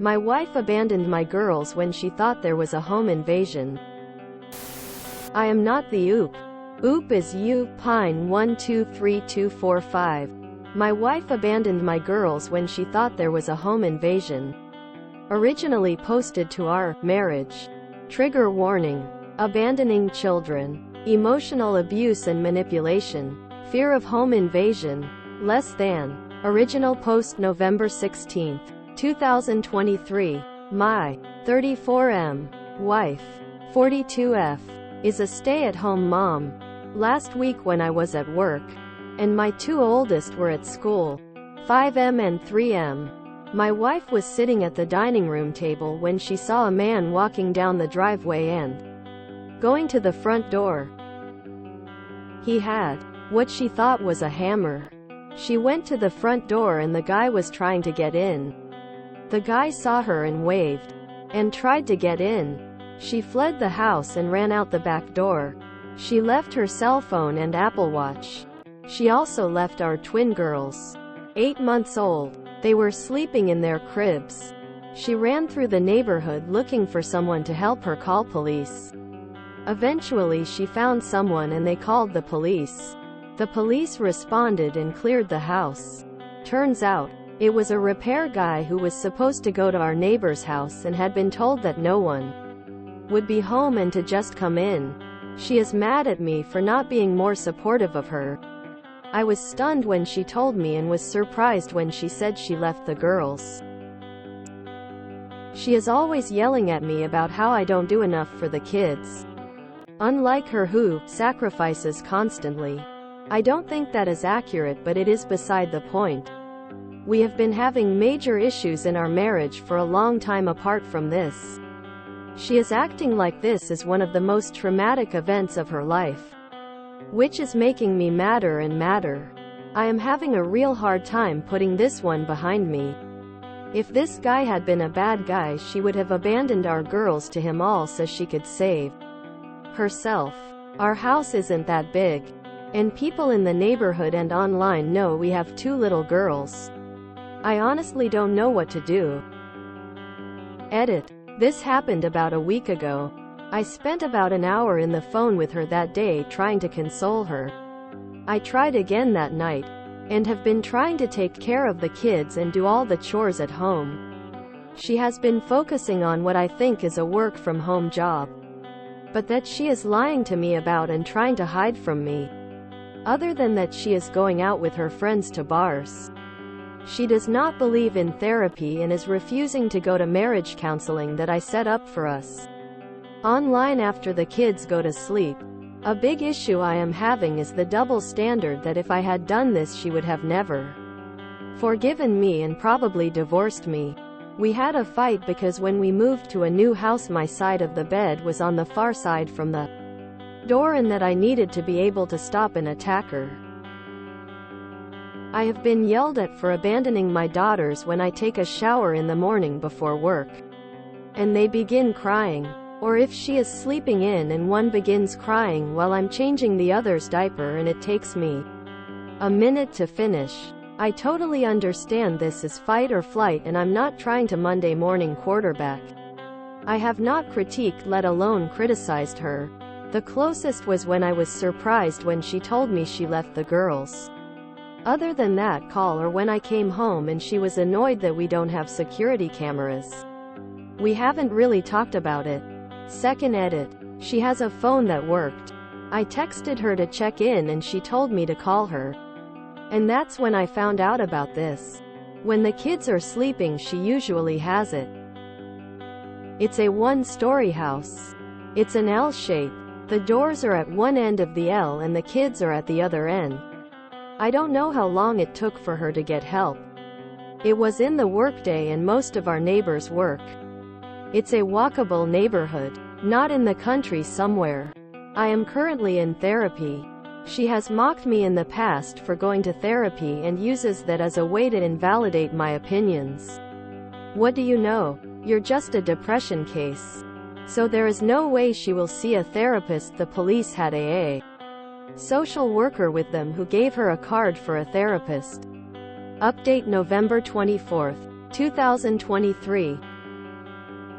My wife abandoned my girls when she thought there was a home invasion. I am not the oop. Oop is you, Pine 123245. My wife abandoned my girls when she thought there was a home invasion. Originally posted to our marriage. Trigger warning. Abandoning children. Emotional abuse and manipulation. Fear of home invasion. Less than. Original post November 16, 2023. My 34M wife, 42F, is a stay-at-home mom. Last week when I was at work, and my two oldest were at school, 5M and 3M, my wife was sitting at the dining room table when she saw a man walking down the driveway and going to the front door. He had what she thought was a hammer. She went to the front door and the guy was trying to get in. The guy saw her and waved, and tried to get in. She fled the house and ran out the back door. She left her cell phone and Apple Watch. She also left our twin girls, 8 months old. They were sleeping in their cribs. She ran through the neighborhood looking for someone to help her call police. Eventually she found someone and they called the police. The police responded and cleared the house. Turns out, it was a repair guy who was supposed to go to our neighbor's house and had been told that no one would be home and to just come in. She is mad at me for not being more supportive of her. I was stunned when she told me and was surprised when she said she left the girls. She is always yelling at me about how I don't do enough for the kids. Unlike her who sacrifices constantly. I don't think that is accurate, but it is beside the point. We have been having major issues in our marriage for a long time apart from this. She is acting like this is one of the most traumatic events of her life, which is making me madder and madder. I am having a real hard time putting this one behind me. If this guy had been a bad guy, she would have abandoned our girls to him all so she could save herself. Our house isn't that big, and people in the neighborhood and online know we have 2 little girls. I honestly don't know what to do. Edit. This happened about a week ago. I spent about an hour in the phone with her that day trying to console her. I tried again that night, and have been trying to take care of the kids and do all the chores at home. She has been focusing on what I think is a work-from-home job, but that she is lying to me about and trying to hide from me. Other than that, she is going out with her friends to bars. She does not believe in therapy and is refusing to go to marriage counseling that I set up for us online after the kids go to sleep. A big issue I am having is the double standard that if I had done this she would have never forgiven me and probably divorced me. We had a fight because when we moved to a new house my side of the bed was on the far side from the door and that I needed to be able to stop an attacker. I have been yelled at for abandoning my daughters when I take a shower in the morning before work, and they begin crying. Or if she is sleeping in and one begins crying while I'm changing the other's diaper and it takes me a minute to finish. I totally understand this is fight or flight and I'm not trying to Monday morning quarterback. I have not critiqued, let alone criticized her. The closest was when I was surprised when she told me she left the girls. Other than that call or when I came home and she was annoyed that we don't have security cameras. We haven't really talked about it. Second edit. She has a phone that worked. I texted her to check in and she told me to call her. And that's when I found out about this. When the kids are sleeping she usually has it. It's a 1-story house. It's an L shape. The doors are at one end of the L and the kids are at the other end. I don't know how long it took for her to get help. It was in the workday and most of our neighbors work. It's a walkable neighborhood, not in the country somewhere. I am currently in therapy. She has mocked me in the past for going to therapy and uses that as a way to invalidate my opinions. What do you know? You're just a depression case. So there is no way she will see a therapist. The police had a social worker with them who gave her a card for a therapist. Update November 24, 2023.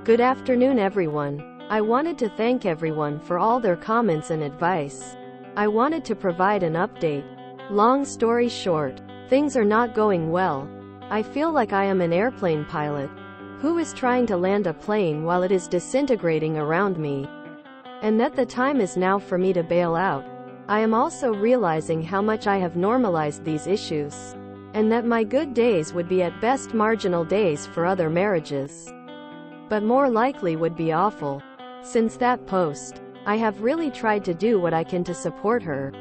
Good afternoon, everyone. I wanted to thank everyone for all their comments and advice. I wanted to provide an update. Long story short, things are not going well. I feel like I am an airplane pilot who is trying to land a plane while it is disintegrating around me, and that the time is now for me to bail out. I am also realizing how much I have normalized these issues, and that my good days would be at best marginal days for other marriages, but more likely would be awful. Since that post, I have really tried to do what I can to support her.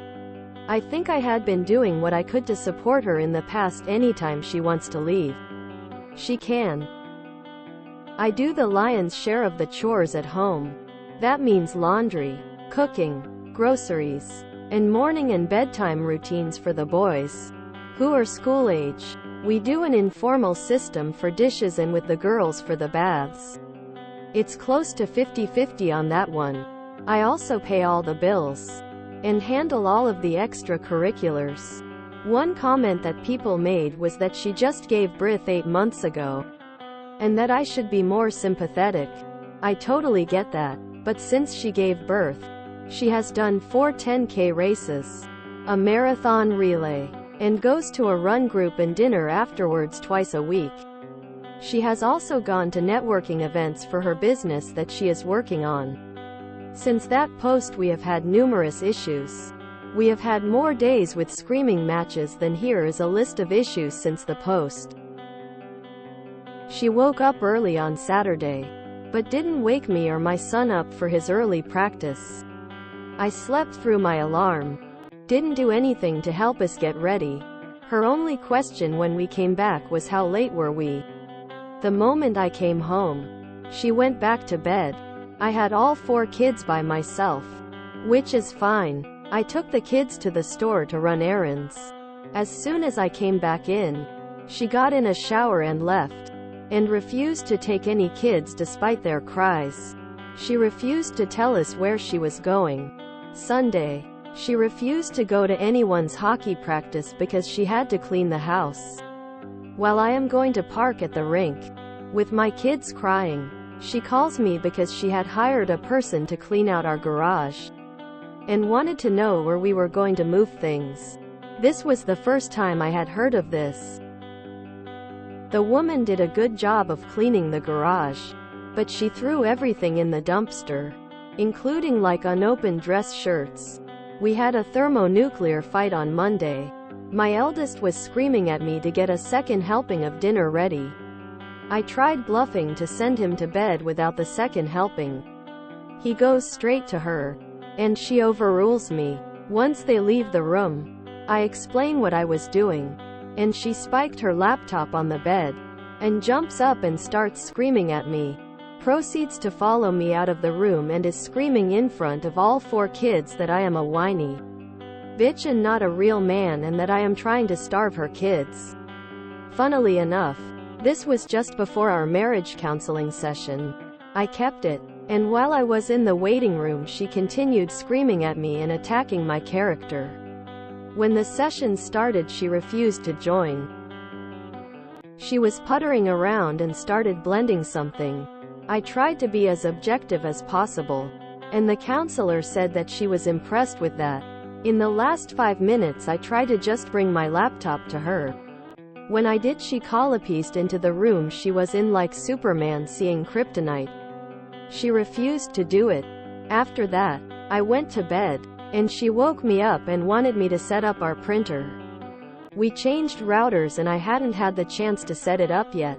I think I had been doing what I could to support her in the past. Anytime she wants to leave, she can. I do the lion's share of the chores at home. That means laundry, cooking, groceries, and morning and bedtime routines for the boys, who are school age. We do an informal system for dishes and with the girls for the baths. It's close to 50-50 on that one. I also pay all the bills and handle all of the extracurriculars. One comment that people made was that she just gave birth 8 months ago, and that I should be more sympathetic. I totally get that, but since she gave birth, she has done 4 10K races, a marathon relay, and goes to a run group and dinner afterwards twice a week. She has also gone to networking events for her business that she is working on. Since that post, we have had numerous issues. We have had more days with screaming matches than here is a list of issues since the post. She woke up early on Saturday, but didn't wake me or my son up for his early practice. I slept through my alarm. Didn't do anything to help us get ready. Her only question when we came back was how late were we. The moment I came home, she went back to bed. I had all 4 kids by myself, which is fine. I took the kids to the store to run errands. As soon as I came back in, she got in a shower and left, and refused to take any kids despite their cries. She refused to tell us where she was going. Sunday, she refused to go to anyone's hockey practice because she had to clean the house, while I am going to park at the rink. With my kids crying, she calls me because she had hired a person to clean out our garage, and wanted to know where we were going to move things. This was the first time I had heard of this. The woman did a good job of cleaning the garage, but she threw everything in the dumpster, including like unopened dress shirts. We had a thermonuclear fight on Monday. My eldest was screaming at me to get a second helping of dinner ready. I tried bluffing to send him to bed without the second helping. He goes straight to her, and she overrules me. Once they leave the room, I explain what I was doing, and she spiked her laptop on the bed, and jumps up and starts screaming at me. Proceeds to follow me out of the room and is screaming in front of all 4 kids that I am a whiny bitch and not a real man, and that I am trying to starve her kids. Funnily enough, this was just before our marriage counseling session. I kept it, and while I was in the waiting room she continued screaming at me and attacking my character. When the session started, she refused to join. She was puttering around and started blending something. I tried to be as objective as possible, and the counselor said that she was impressed with that. In the last 5 minutes I tried to just bring my laptop to her. When I did, she colapized into the room she was in like Superman seeing Kryptonite. She refused to do it. After that, I went to bed, and she woke me up and wanted me to set up our printer. We changed routers and I hadn't had the chance to set it up yet.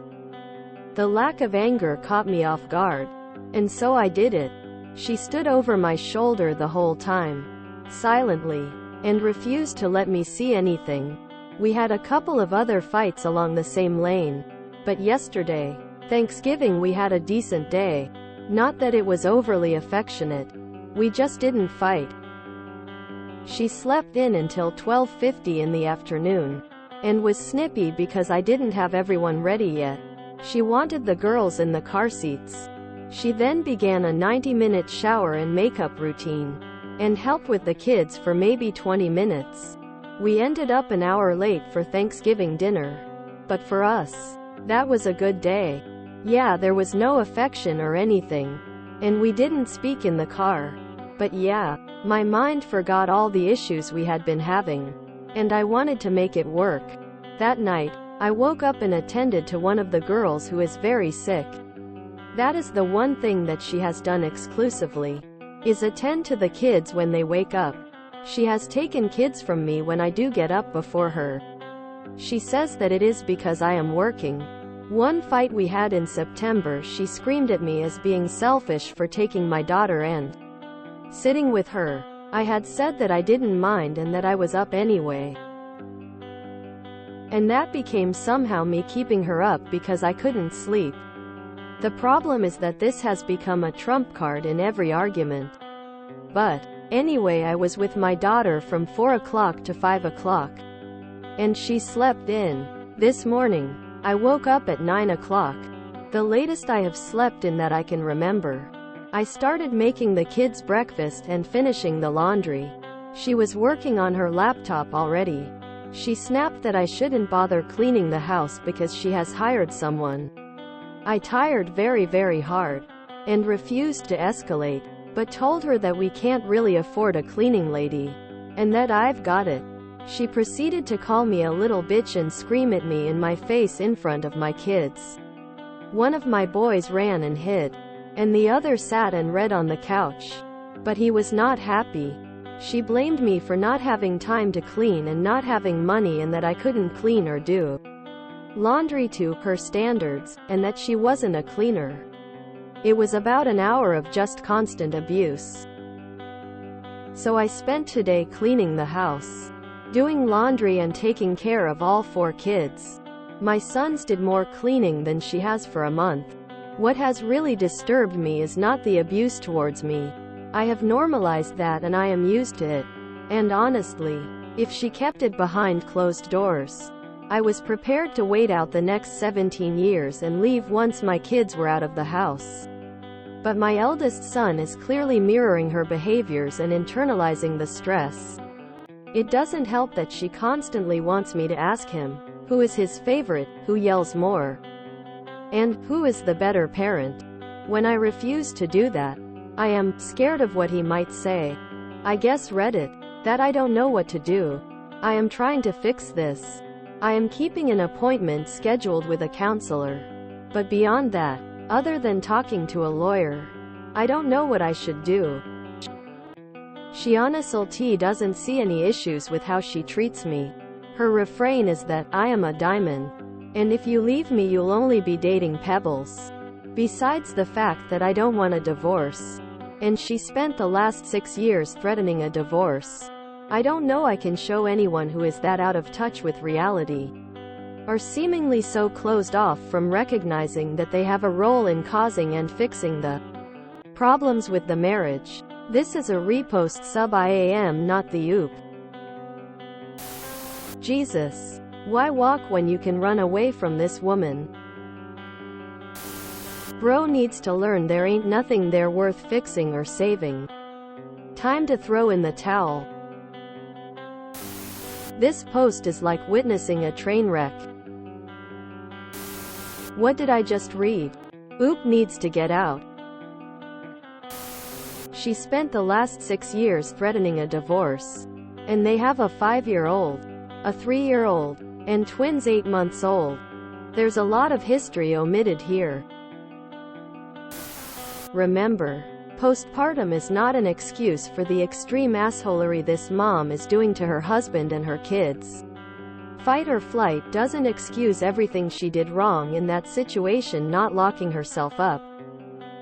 The lack of anger caught me off guard, and so I did it. She stood over my shoulder the whole time, silently, and refused to let me see anything. We had a couple of other fights along the same lane, but yesterday, Thanksgiving, we had a decent day. Not that it was overly affectionate. We just didn't fight. She slept in until 12:50 in the afternoon, and was snippy because I didn't have everyone ready yet. She wanted the girls in the car seats. She then began a 90-minute shower and makeup routine, and helped with the kids for maybe 20 minutes. We ended up an hour late for Thanksgiving dinner. But for us, That was a good day. Yeah, there was no affection or anything. And we didn't speak in the car. But yeah, my mind forgot all the issues we had been having. And I wanted to make it work. That night, I woke up and attended to one of the girls who is very sick. That is the one thing that she has done exclusively, is attend to the kids when they wake up. She has taken kids from me when I do get up before her. She says that it is because I am working. One fight we had in September, she screamed at me as being selfish for taking my daughter and sitting with her. I had said that I didn't mind and that I was up anyway. And that became somehow me keeping her up because I couldn't sleep. The problem is that this has become a trump card in every argument. But anyway, I was with my daughter from 4 o'clock to 5 o'clock. And she slept in. This morning, I woke up at 9 o'clock. The latest I have slept in that I can remember. I started making the kids breakfast and finishing the laundry. She was working on her laptop already. She snapped that I shouldn't bother cleaning the house because she has hired someone. I tired very hard and refused to escalate, but told her that we can't really afford a cleaning lady and that I've got it. She proceeded to call me a little bitch and scream at me in my face in front of my kids. One of my boys ran and hid, and the other sat and read on the couch. But he was not happy. She blamed me for not having time to clean and not having money and that I couldn't clean or do laundry to her standards, and that she wasn't a cleaner. It was about an hour of just constant abuse. So I spent today cleaning the house, doing laundry and taking care of all 4 kids. My sons did more cleaning than she has for a month. What has really disturbed me is not the abuse towards me. I have normalized that and I am used to it. And honestly, if she kept it behind closed doors, I was prepared to wait out the next 17 years and leave once my kids were out of the house. But my eldest son is clearly mirroring her behaviors and internalizing the stress. It doesn't help that she constantly wants me to ask him, who is his favorite, who yells more, and who is the better parent. When I refuse to do that, I am scared of what he might say. I guess Reddit. That I don't know what to do. I am trying to fix this. I am keeping an appointment scheduled with a counselor. But beyond that, other than talking to a lawyer, I don't know what I should do. Shiana Sulti doesn't see any issues with how she treats me. Her refrain is that I am a diamond, and if you leave me you'll only be dating pebbles. Besides the fact that I don't want a divorce. And she spent the last 6 years threatening a divorce. I don't know I can show anyone who is that out of touch with reality, or seemingly so closed off from recognizing that they have a role in causing and fixing the problems with the marriage. This is a repost sub IAM, not the oop. Jesus. Why walk when you can run away from this woman? Bro needs to learn there ain't nothing there worth fixing or saving. Time to throw in the towel. This post is like witnessing a train wreck. What did I just read? Oop needs to get out. She spent the last 6 years threatening a divorce. And they have a 5-year-old, a 3-year-old, and twins 8 months old. There's a lot of history omitted here. Remember, postpartum is not an excuse for the extreme assholery this mom is doing to her husband and her kids. Fight or flight doesn't excuse everything she did wrong in that situation, not locking herself up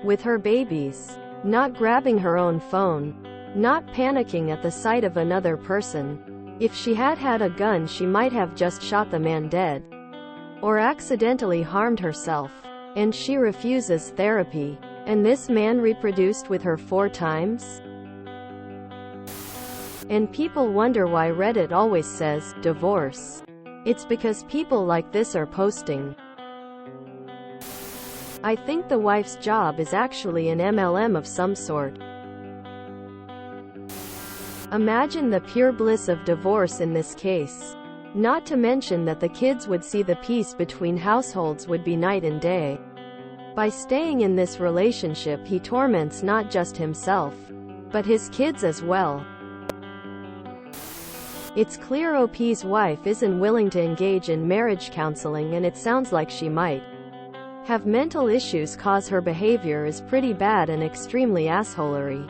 with her babies, not grabbing her own phone, not panicking at the sight of another person. If she had had a gun, she might have just shot the man dead, or accidentally harmed herself. And she refuses therapy. And this man reproduced with her 4 times? And people wonder why Reddit always says, divorce. It's because people like this are posting. I think the wife's job is actually an MLM of some sort. Imagine the pure bliss of divorce in this case. Not to mention that the kids would see the peace between households would be night and day. By staying in this relationship, he torments not just himself, but his kids as well. It's clear OP's wife isn't willing to engage in marriage counseling, and it sounds like she might have mental issues cause her behavior is pretty bad and extremely assholery.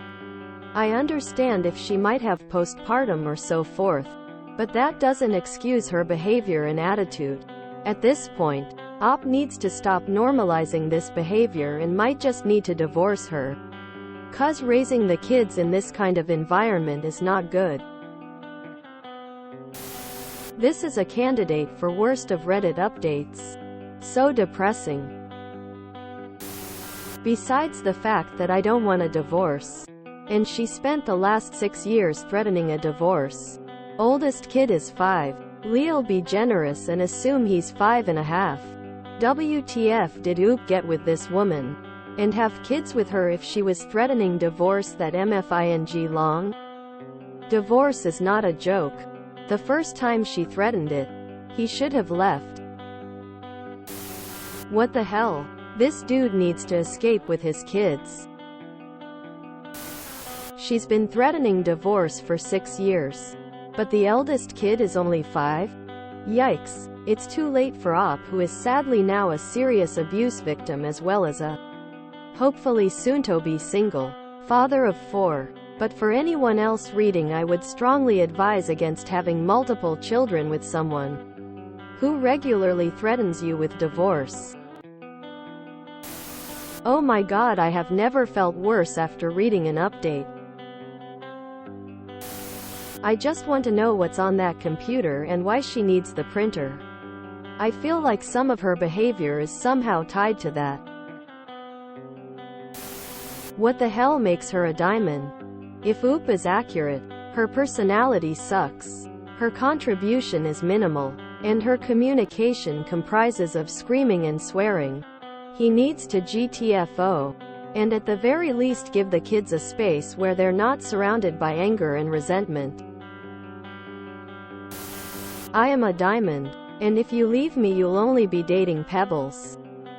I understand if she might have postpartum or so forth, but that doesn't excuse her behavior and attitude. At this point, OP needs to stop normalizing this behavior and might just need to divorce her. 'Cause raising the kids in this kind of environment is not good. This is a candidate for worst of Reddit updates. So depressing. Besides the fact that I don't want a divorce. And she spent the last 6 years threatening a divorce. Oldest kid is 5. Le'll be generous and assume he's 5.5. WTF did OP get with this woman? And have kids with her if she was threatening divorce that mfing long? Divorce is not a joke. The first time she threatened it, he should have left. What the hell? This dude needs to escape with his kids. She's been threatening divorce for 6 years. But the eldest kid is only 5? Yikes. It's too late for OP, who is sadly now a serious abuse victim as well as a hopefully soon-to-be single father of 4. But for anyone else reading, I would strongly advise against having multiple children with someone who regularly threatens you with divorce. Oh my god, I have never felt worse after reading an update. I just want to know what's on that computer and why she needs the printer. I feel like some of her behavior is somehow tied to that. What the hell makes her a diamond? If OP is accurate, her personality sucks. Her contribution is minimal, and her communication comprises of screaming and swearing. He needs to GTFO. And at the very least give the kids a space where they're not surrounded by anger and resentment. I am a diamond. And if you leave me, you'll only be dating pebbles.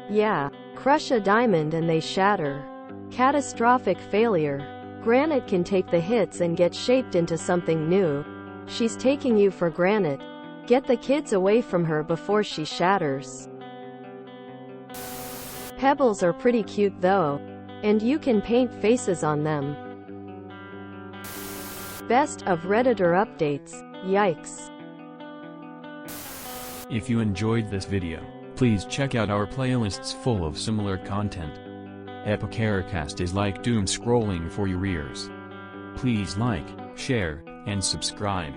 Yeah. Crush a diamond and they shatter. Catastrophic failure. Granite can take the hits and get shaped into something new. She's taking you for granted. Get the kids away from her before she shatters. Pebbles are pretty cute though. And you can paint faces on them. Best of Redditor updates. Yikes. If you enjoyed this video, please check out our playlists full of similar content. Epicaricast is like doom scrolling for your ears. Please like, share, and subscribe.